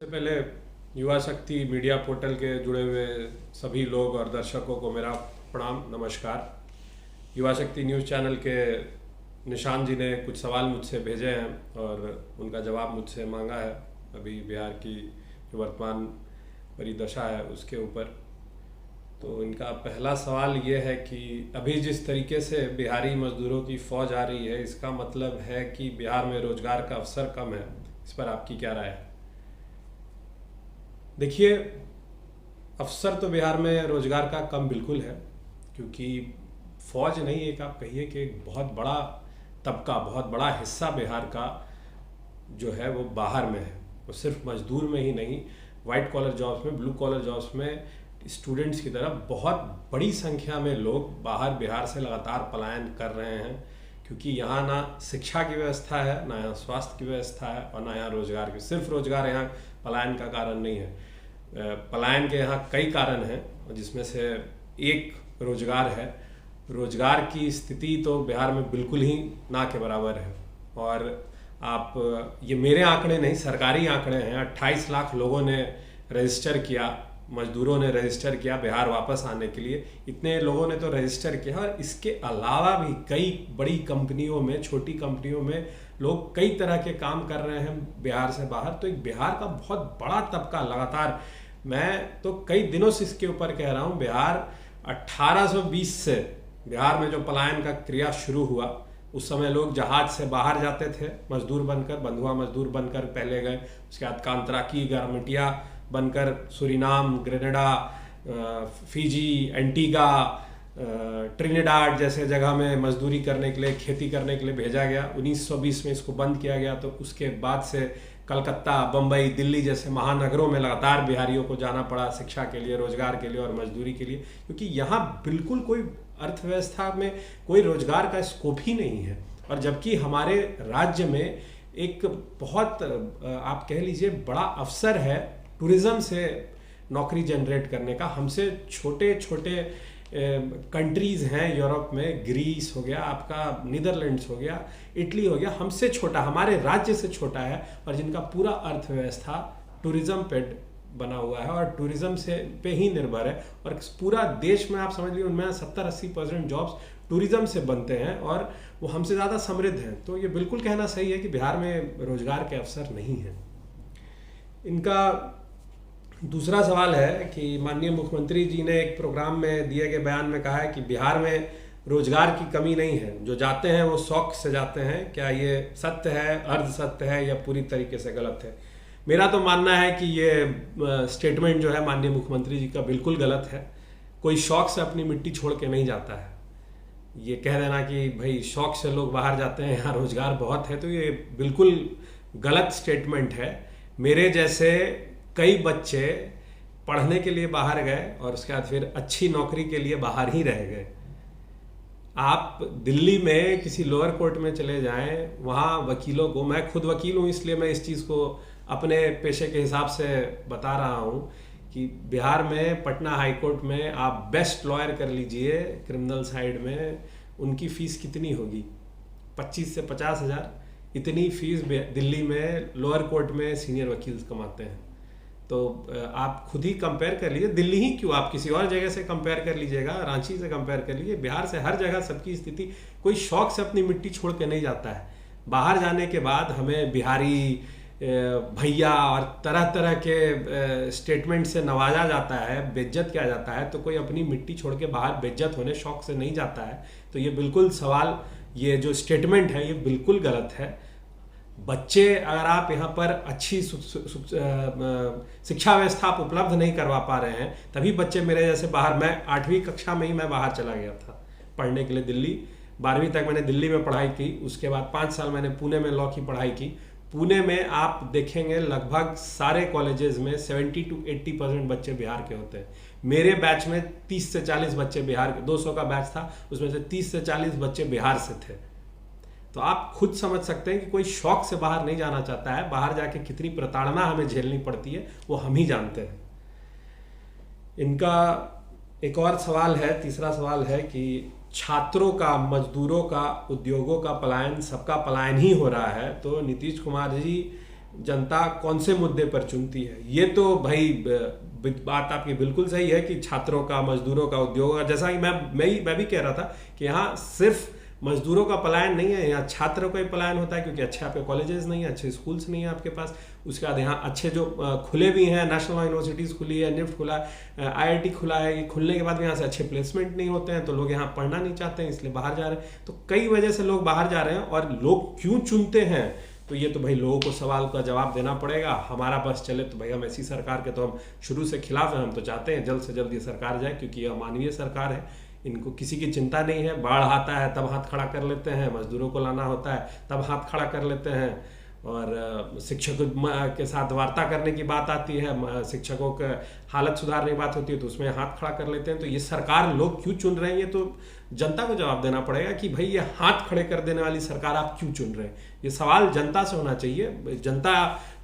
सबसे पहले युवा शक्ति मीडिया पोर्टल के जुड़े हुए सभी लोग और दर्शकों को मेरा प्रणाम नमस्कार। युवा शक्ति न्यूज़ चैनल के निशान जी ने कुछ सवाल मुझसे भेजे हैं और उनका जवाब मुझसे मांगा है अभी बिहार की जो वर्तमान परिदशा है उसके ऊपर। तो इनका पहला सवाल ये है कि अभी जिस तरीके से बिहारी मजदूरों की फ़ौज आ रही है इसका मतलब है कि बिहार में रोज़गार का अवसर कम है। इस पर आपकी क्या राय है? देखिए, अवसर तो बिहार में रोजगार का कम बिल्कुल है, क्योंकि फौज नहीं, एक आप कहिए कि एक बहुत बड़ा तबका, बहुत बड़ा हिस्सा बिहार का जो है वो बाहर में है। वो सिर्फ मजदूर में ही नहीं, वाइट कॉलर जॉब्स में, ब्लू कॉलर जॉब्स में स्टूडेंट्स की तरफ बहुत बड़ी संख्या में लोग बाहर बिहार से लगातार पलायन कर रहे हैं, क्योंकि यहाँ ना शिक्षा की व्यवस्था है, ना यहाँ स्वास्थ्य की व्यवस्था है और ना यहाँ रोजगार की। सिर्फ रोजगार यहाँ पलायन का कारण नहीं है। पलायन के यहाँ कई कारण हैं, जिसमें से एक रोजगार है। रोजगार की स्थिति तो बिहार में बिल्कुल ही ना के बराबर है। और आप, ये मेरे आंकड़े नहीं, सरकारी आंकड़े हैं। 28 लाख लोगों ने रजिस्टर किया, मजदूरों ने रजिस्टर किया बिहार वापस आने के लिए। इतने लोगों ने तो रजिस्टर किया, और इसके अलावा भी कई बड़ी कंपनियों में, छोटी कंपनियों में लोग कई तरह के काम कर रहे हैं बिहार से बाहर। तो एक बिहार का बहुत बड़ा तबका लगातार, मैं तो कई दिनों से इसके ऊपर कह रहा हूँ, बिहार 1820 से बिहार में जो पलायन का क्रिया शुरू हुआ, उस समय लोग जहाज से बाहर जाते थे मजदूर बनकर, बंधुआ मजदूर बनकर पहले गए। उसके बाद कांतराकी, गारमटिया बनकर Suriname, Grenada, Fiji, Antigua, Trinidad जैसे जगह में मजदूरी करने के लिए, खेती करने के लिए भेजा गया। 1920 में इसको बंद किया गया। तो उसके बाद से कलकत्ता, बम्बई, दिल्ली जैसे महानगरों में लगातार बिहारियों को जाना पड़ा शिक्षा के लिए, रोजगार के लिए और मजदूरी के लिए, क्योंकि यहाँ बिल्कुल कोई अर्थव्यवस्था में कोई रोजगार का स्कोप ही नहीं है। और जबकि हमारे राज्य में एक बहुत, आप कह लीजिए, बड़ा अवसर है टूरिज्म से नौकरी जनरेट करने का। हमसे छोटे छोटे कंट्रीज़ हैं यूरोप में, ग्रीस हो गया आपका, नीदरलैंड्स हो गया, इटली हो गया, हमसे छोटा, हमारे राज्य से छोटा है, और जिनका पूरा अर्थव्यवस्था टूरिज्म पे बना हुआ है और टूरिज्म से पे ही निर्भर है। और पूरा देश में आप समझ लीजिए उनमें 70-80% जॉब्स टूरिज्म से बनते हैं, और वो हमसे ज़्यादा समृद्ध हैं। तो ये बिल्कुल कहना सही है कि बिहार में रोजगार के अवसर नहीं हैं। इनका दूसरा सवाल है कि माननीय मुख्यमंत्री जी ने एक प्रोग्राम में दिए गए बयान में कहा है कि बिहार में रोजगार की कमी नहीं है, जो जाते हैं वो शौक से जाते हैं। क्या ये सत्य है, अर्ध सत्य है, या पूरी तरीके से गलत है? मेरा तो मानना है कि ये स्टेटमेंट जो है माननीय मुख्यमंत्री जी का बिल्कुल गलत है। कोई शौक से अपनी मिट्टी छोड़ के नहीं जाता है। ये कह देना कि भाई शौक से लोग बाहर जाते हैं, यहाँ रोजगार बहुत है, तो ये बिल्कुल गलत स्टेटमेंट है। मेरे जैसे कई बच्चे पढ़ने के लिए बाहर गए और उसके बाद फिर अच्छी नौकरी के लिए बाहर ही रह गए। आप दिल्ली में किसी लोअर कोर्ट में चले जाएं, वहाँ वकीलों को, मैं खुद वकील हूँ इसलिए मैं इस चीज़ को अपने पेशे के हिसाब से बता रहा हूँ कि बिहार में पटना हाई कोर्ट में आप बेस्ट लॉयर कर लीजिए क्रिमिनल साइड में, उनकी फ़ीस कितनी होगी? 25 से 50 हज़ार, इतनी फ़ीस दिल्ली में लोअर कोर्ट में सीनियर वकील कमाते हैं। तो आप खुद ही कंपेयर कर लीजिए, दिल्ली ही क्यों, आप किसी और जगह से कंपेयर कर लीजिएगा, रांची से कंपेयर कर लीजिए, बिहार से, हर जगह सबकी स्थिति। कोई शौक से अपनी मिट्टी छोड़ के नहीं जाता है। बाहर जाने के बाद हमें बिहारी भैया और तरह तरह के स्टेटमेंट से नवाजा जाता है, बेइज्जत किया जाता है। तो कोई अपनी मिट्टी छोड़ के बाहर बेइज्जत होने शौक से नहीं जाता है। तो ये बिल्कुल सवाल, ये जो स्टेटमेंट है ये बिल्कुल गलत है। बच्चे, अगर आप यहाँ पर अच्छी शिक्षा व्यवस्था आप उपलब्ध नहीं करवा पा रहे हैं, तभी बच्चे मेरे जैसे बाहर, मैं 8वीं कक्षा में ही मैं बाहर चला गया था पढ़ने के लिए दिल्ली। 12वीं तक मैंने दिल्ली में पढ़ाई की, उसके बाद 5 साल मैंने पुणे में लॉ की पढ़ाई की। पुणे में आप देखेंगे लगभग सारे कॉलेजेस में 70-80% बच्चे बिहार के होते हैं। मेरे बैच में 30 से 40 बच्चे बिहार के, 200 का बैच था, उसमें से 30 से 40 बच्चे बिहार से थे। तो आप खुद समझ सकते हैं कि कोई शौक से बाहर नहीं जाना चाहता है। बाहर जाके कितनी प्रताड़ना हमें झेलनी पड़ती है वो हम ही जानते हैं। इनका एक और सवाल है, तीसरा सवाल है कि छात्रों का, मजदूरों का, उद्योगों का पलायन, सबका पलायन ही हो रहा है। तो नीतीश कुमार जी जनता कौन से मुद्दे पर चुनती है। ये तो भाई बात आपकी बिल्कुल सही है कि छात्रों का, मजदूरों का, उद्योगों का, जैसा कि मैं भी कह रहा था कि यहाँ सिर्फ मजदूरों का पलायन नहीं है, यहाँ छात्रों का ही पलायन होता है, क्योंकि अच्छे आपके कॉलेजेस नहीं है, अच्छे स्कूल्स नहीं है आपके पास। उसके बाद यहाँ अच्छे जो खुले भी हैं, नेशनल यूनिवर्सिटीज़ खुली है, निफ्ट खुला है, IIT खुला है, ये खुलने के बाद भी यहाँ से अच्छे प्लेसमेंट नहीं होते हैं, तो लोग यहाँ पढ़ना नहीं चाहते हैं, इसलिए बाहर जा रहे हैं। तो कई वजह से लोग बाहर जा रहे हैं। और लोग क्यों चुनते हैं, तो ये तो भाई लोगों को सवाल का जवाब देना पड़ेगा। हमारा बस चले तो भाई हम ऐसी सरकार के तो हम शुरू से खिलाफ हैं। हम तो चाहते हैं जल्द से जल्द ये सरकार जाए, क्योंकि यह मानवीय सरकार है, इनको किसी की चिंता नहीं है। बाढ़ आता है तब हाथ खड़ा कर लेते हैं, मजदूरों को लाना होता है तब हाथ खड़ा कर लेते हैं, और शिक्षकों के साथ वार्ता करने की बात आती है, शिक्षकों के हालत सुधारने की बात होती है तो उसमें हाथ खड़ा कर लेते हैं। तो ये सरकार लोग क्यों चुन रहे हैं, ये तो जनता को जवाब देना पड़ेगा कि भाई ये हाथ खड़े कर देने वाली सरकार आप क्यों चुन रहे हैं। ये सवाल जनता से होना चाहिए। जनता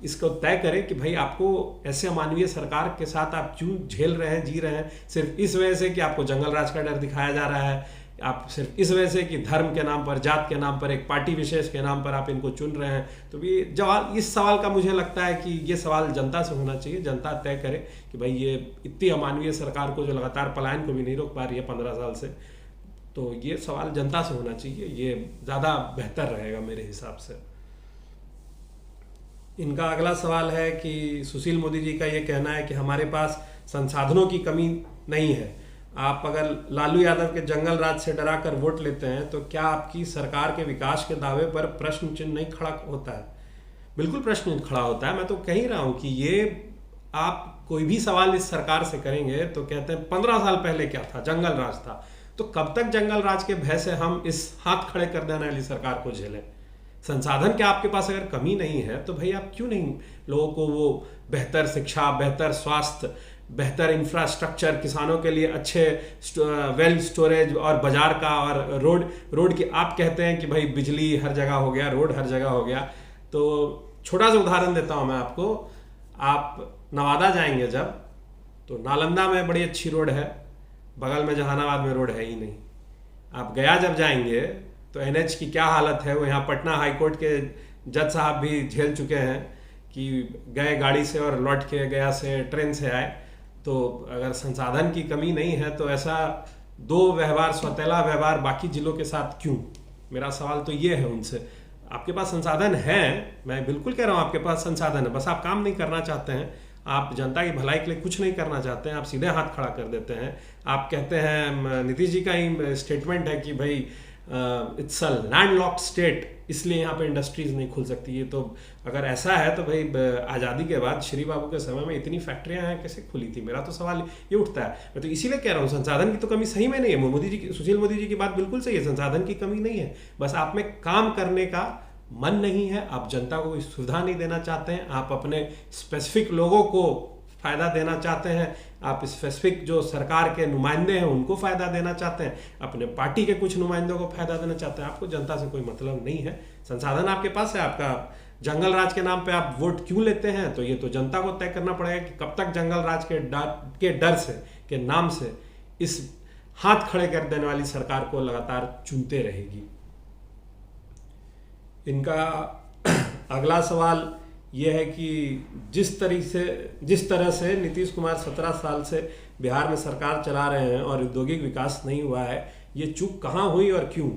इसको तय करे कि भाई आपको ऐसे अमानवीय सरकार के साथ आप क्यों झेल रहे हैं, जी रहे हैं। सिर्फ इस वजह से कि आपको जंगल राज का डर दिखाया जा रहा है, आप सिर्फ इस वजह से कि धर्म के नाम पर, जात के नाम पर, एक पार्टी विशेष के नाम पर आप इनको चुन रहे हैं। तो भी जवाब इस सवाल का मुझे लगता है कि ये सवाल जनता से होना चाहिए। जनता तय करे कि भाई ये इतनी अमानवीय सरकार को जो लगातार पलायन को भी नहीं रोक पा रही है 15 साल से, तो ये सवाल जनता से होना चाहिए। ये ज़्यादा बेहतर रहेगा मेरे हिसाब से। इनका अगला सवाल है कि सुशील मोदी जी का ये कहना है कि हमारे पास संसाधनों की कमी नहीं है। आप अगर लालू यादव के जंगल राज से डरा कर वोट लेते हैं तो क्या आपकी सरकार के विकास के दावे पर प्रश्न चिन्ह नहीं खड़ा होता है? बिल्कुल प्रश्न खड़ा होता है। मैं तो कह ही रहा हूँ कि ये आप कोई भी सवाल इस सरकार से करेंगे तो कहते हैं 15 साल पहले क्या था, जंगल राज था। तो कब तक जंगल राज के भय से हम इस हाथ खड़े कर देने वाली सरकार को झेलें? संसाधन क्या आपके पास अगर कमी नहीं है तो भाई आप क्यों नहीं लोगों को वो बेहतर शिक्षा, बेहतर स्वास्थ्य, बेहतर इंफ्रास्ट्रक्चर, किसानों के लिए अच्छे वेल स्टोरेज और बाजार का और रोड की, आप कहते हैं कि भाई बिजली हर जगह हो गया, रोड हर जगह हो गया। तो छोटा सा उदाहरण देता हूं मैं आपको। आप नवादा जाएंगे जब, तो नालंदा में बड़ी अच्छी रोड है, बगल में जहानाबाद में रोड है ही नहीं। आप गया जब जाएंगे तो NH की क्या हालत है, वो यहाँ पटना हाईकोर्ट के जज साहब भी झेल चुके हैं कि गए गाड़ी से और लौट के गया से ट्रेन से आए। तो अगर संसाधन की कमी नहीं है तो ऐसा दो व्यवहार, सौतेला व्यवहार बाकी जिलों के साथ क्यों? मेरा सवाल तो ये है उनसे। आपके पास संसाधन है, मैं बिल्कुल कह रहा हूँ आपके पास संसाधन है, बस आप काम नहीं करना चाहते हैं। आप जनता की भलाई के लिए कुछ नहीं करना चाहते हैं, आप सीधे हाथ खड़ा कर देते हैं। आप कहते हैं, नीतीश जी का ही स्टेटमेंट है कि भाई इट्स अ लैंडलॉक्ड स्टेट, इसलिए यहाँ पे इंडस्ट्रीज नहीं खुल सकती है। तो अगर ऐसा है तो भाई आज़ादी के बाद श्री बाबू के समय में इतनी फैक्ट्रियाँ हैं, कैसे खुली थी? मेरा तो सवाल ये उठता है। मैं तो इसीलिए कह रहा हूँ संसाधन की तो कमी सही में नहीं है। मोदी जी, सुशील मोदी जी की बात बिल्कुल सही है, संसाधन की कमी नहीं है, बस आप में काम करने का मन नहीं है। आप जनता को कोई सुविधा नहीं देना चाहते हैं, आप अपने स्पेसिफिक लोगों को फ़ायदा देना चाहते हैं, आप स्पेसिफिक जो सरकार के नुमाइंदे हैं उनको फ़ायदा देना चाहते हैं, अपने पार्टी के कुछ नुमाइंदों को फ़ायदा देना चाहते हैं। आपको जनता से कोई मतलब नहीं है। संसाधन आपके पास है, आपका जंगल राज के नाम पे आप वोट क्यों लेते हैं, तो ये तो जनता को तय करना पड़ेगा कि कब तक जंगल राज के डर से, के नाम से इस हाथ खड़े कर देने वाली सरकार को लगातार चुनते रहेगी। इनका अगला सवाल यह है कि जिस तरह से नीतीश कुमार 17 साल से बिहार में सरकार चला रहे हैं और औद्योगिक विकास नहीं हुआ है, ये चूक कहाँ हुई और क्यों?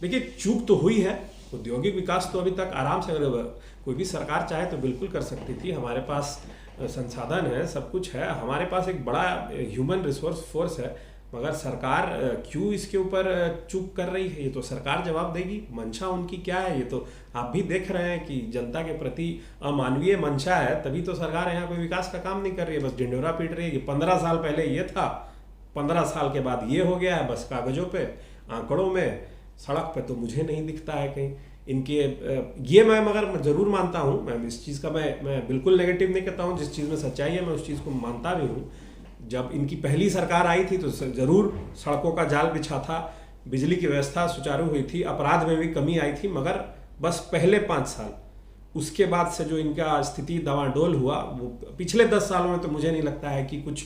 देखिए, चूक तो हुई है। औद्योगिक विकास तो अभी तक आराम से अगर कोई भी सरकार चाहे तो बिल्कुल कर सकती थी। हमारे पास संसाधन है, सब कुछ है, हमारे पास एक बड़ा ह्यूमन रिसोर्स फोर्स है, मगर सरकार क्यों इसके ऊपर चूक कर रही है, ये तो सरकार जवाब देगी। मंशा उनकी क्या है, ये तो आप भी देख रहे हैं कि जनता के प्रति अमानवीय मंशा है, तभी तो सरकार यहाँ कोई विकास का काम नहीं कर रही है, बस ढिंढोरा पीट रही है कि 15 साल पहले ये था, 15 साल के बाद ये हो गया है, बस कागजों पे, आंकड़ों में, सड़क पे तो मुझे नहीं दिखता है कहीं इनके। ये मैं मगर ज़रूर मानता हूँ, मैं इस चीज़ का मैं बिल्कुल नेगेटिव नहीं कहता हूँ, जिस चीज़ में सच्चाई है मैं उस चीज़ को मानता भी हूँ। जब इनकी पहली सरकार आई थी तो ज़रूर सड़कों का जाल बिछा था, बिजली की व्यवस्था सुचारू हुई थी, अपराध में भी कमी आई थी, मगर बस पहले 5 साल, उसके बाद से जो इनका स्थिति दवाडोल हुआ, वो पिछले 10 सालों में तो मुझे नहीं लगता है कि कुछ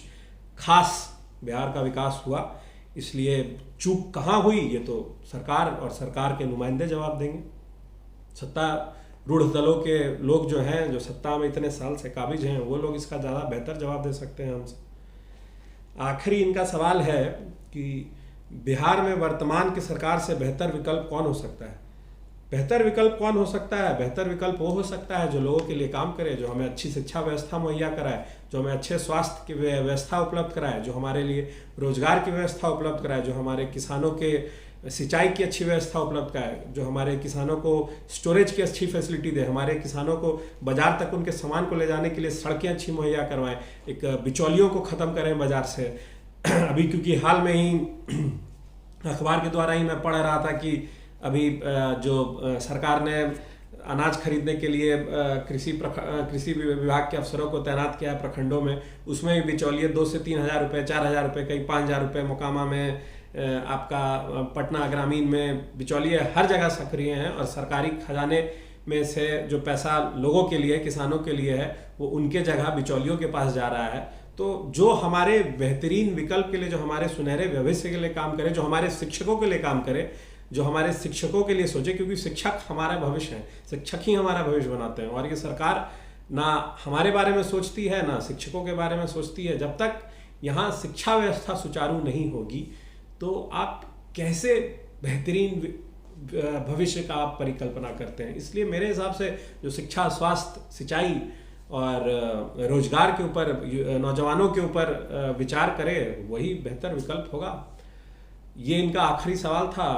खास बिहार का विकास हुआ। इसलिए चूक कहाँ हुई ये तो सरकार और सरकार के नुमाइंदे जवाब देंगे। रूढ़ दलों के लोग जो हैं, जो सत्ता में इतने साल से काबिज हैं, वो लोग इसका ज़्यादा बेहतर जवाब दे सकते हैं हमसे। आखिरी इनका सवाल है कि बिहार में वर्तमान की सरकार से बेहतर विकल्प कौन हो सकता है। बेहतर विकल्प कौन हो सकता है? बेहतर विकल्प वो हो सकता है जो लोगों के लिए काम करे, जो हमें अच्छी शिक्षा व्यवस्था मुहैया कराए, जो हमें अच्छे स्वास्थ्य की व्यवस्था उपलब्ध कराए, जो हमारे लिए रोजगार की व्यवस्था उपलब्ध कराए, जो हमारे किसानों के सिंचाई की अच्छी व्यवस्था उपलब्ध कराए, जो हमारे किसानों को स्टोरेज की अच्छी फैसिलिटी दे, हमारे किसानों को बाजार तक उनके सामान को ले जाने के लिए सड़कें अच्छी मुहैया करवाएं, एक बिचौलियों को ख़त्म करें बाजार से। अभी क्योंकि हाल में ही अखबार के द्वारा ही मैं पढ़ रहा था कि अभी जो सरकार ने अनाज खरीदने के लिए कृषि विभाग के अफसरों को तैनात किया है प्रखंडों में, उसमें भी बिचौलिए 2 से 3 हज़ार रुपये, 4 हज़ार रुपये, कहीं 5 हज़ार रुपये, मोकामा में, आपका पटना ग्रामीण में बिचौलिए हर जगह सक्रिय हैं। और सरकारी खजाने में से जो पैसा लोगों के लिए, किसानों के लिए है, वो उनके जगह बिचौलियों के पास जा रहा है। तो जो हमारे बेहतरीन विकल्प के लिए, जो हमारे सुनहरे भविष्य के लिए काम करे, जो हमारे शिक्षकों के लिए काम करे, जो हमारे शिक्षकों के लिए सोचे, क्योंकि शिक्षक हमारा भविष्य है, शिक्षक ही हमारा भविष्य बनाते हैं। और ये सरकार ना हमारे बारे में सोचती है, ना शिक्षकों के बारे में सोचती है। जब तक यहाँ शिक्षा व्यवस्था सुचारू नहीं होगी तो आप कैसे बेहतरीन भविष्य का आप परिकल्पना करते हैं। इसलिए मेरे हिसाब से जो शिक्षा, स्वास्थ्य, सिंचाई और रोजगार के ऊपर, नौजवानों के ऊपर विचार करे, वही बेहतर विकल्प होगा। ये इनका आखिरी सवाल था।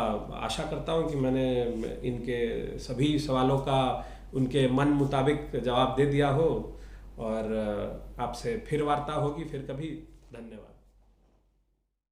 आशा करता हूँ कि मैंने इनके सभी सवालों का उनके मन मुताबिक जवाब दे दिया हो, और आपसे फिर वार्ता होगी, फिर कभी। धन्यवाद।